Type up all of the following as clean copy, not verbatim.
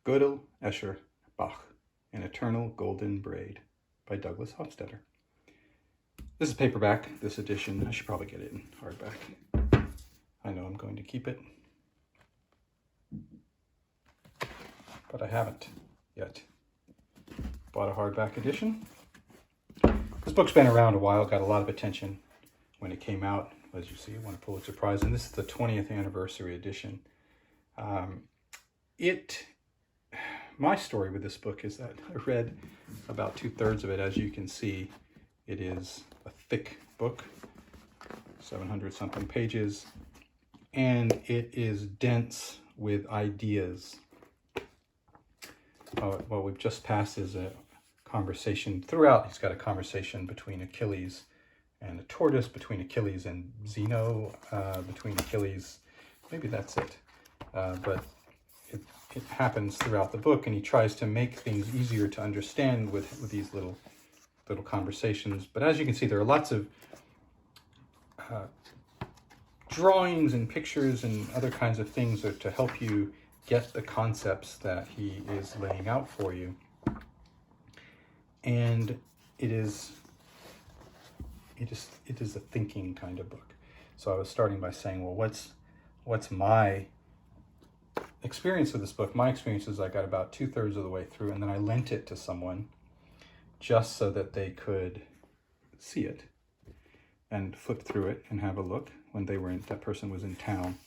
Gödel, Escher, Bach, An Eternal Golden Braid by Douglas Hofstadter. This is paperback, this edition. I should probably get it in hardback. I know I'm going to keep it, but I haven't yet. Bought a hardback edition. This book's been around a while, got a lot of attention when it came out. As you see, it won a Pulitzer Prize, and this is the 20th anniversary edition. My story with this book is that I read about 2/3 of it. As you can see, it is a thick book, 700 something pages, and it is dense with ideas. What we've just passed is a conversation throughout. He's got a conversation between Achilles and a tortoise, between Achilles and Zeno, between Achilles. Maybe that's it. But it happens throughout the book, and he tries to make things easier to understand with these little conversations. But as you can see, there are lots of drawings and pictures and other kinds of things to help you get the concepts that he is laying out for you. And it is a thinking kind of book. So I was starting by saying, well, what's my experience with this book? My experience is I got about 2/3 of the way through, and then I lent it to someone just so that they could see it and flip through it and have a look when that person was in town.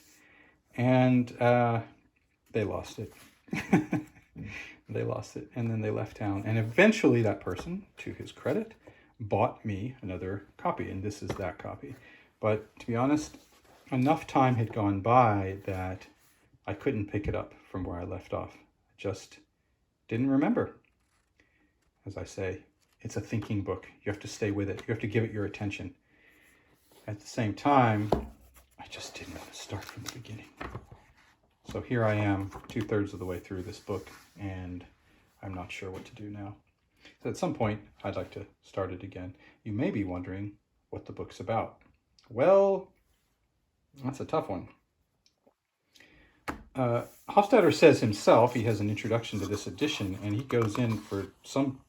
And they lost it. They lost it, and then they left town. And eventually that person, to his credit, bought me another copy, and this is that copy. But to be honest, enough time had gone by that I couldn't pick it up from where I left off. I just didn't remember. As I say, it's a thinking book. You have to stay with it. You have to give it your attention. At the same time, I just didn't want to start from the beginning. So here I am, 2/3 of the way through this book, and I'm not sure what to do now. So at some point, I'd like to start it again. You may be wondering what the book's about. Well, that's a tough one. Hofstadter says himself, he has an introduction to this edition, and he goes in for some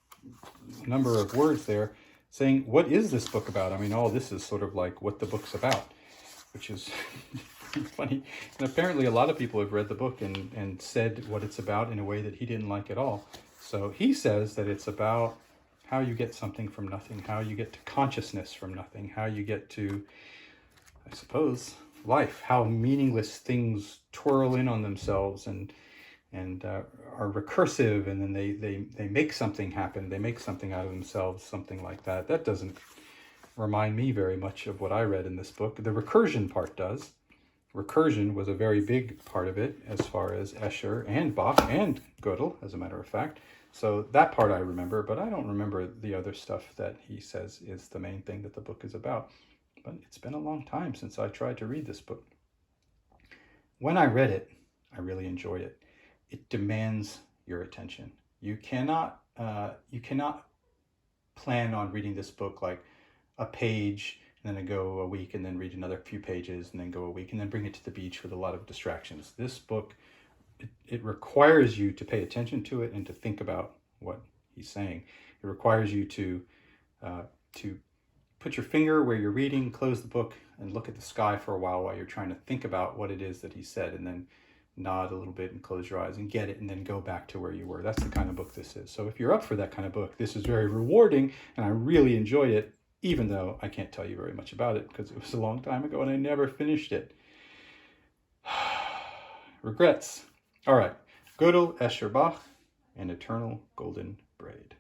number of words there saying, what is this book about? I mean, all this is sort of like what the book's about, which is funny. And apparently a lot of people have read the book and said what it's about in a way that he didn't like at all. So he says that it's about how you get something from nothing, how you get to consciousness from nothing, how you get to, I suppose, life, how meaningless things twirl in on themselves and are recursive, and then they make something happen, they make something out of themselves, something like that. That doesn't remind me very much of what I read in this book. The recursion part does. Recursion was a very big part of it as far as Escher and Bach and Gödel, as a matter of fact. So that part I remember, but I don't remember the other stuff that he says is the main thing that the book is about. But it's been a long time since I tried to read this book. When I read it, I really enjoyed it. It demands your attention. You cannot plan on reading this book like a page and then go a week and then read another few pages and then go a week and then bring it to the beach with a lot of distractions. This book, it requires you to pay attention to it and to think about what he's saying. It requires you to put your finger where you're reading, close the book, and look at the sky for a while you're trying to think about what it is that he said, and then nod a little bit and close your eyes and get it, and then go back to where you were. That's the kind of book this is. So if you're up for that kind of book, this is very rewarding, and I really enjoyed it, even though I can't tell you very much about it because it was a long time ago and I never finished it. Regrets. All right. Gödel, Escher, Bach, An Eternal Golden Braid.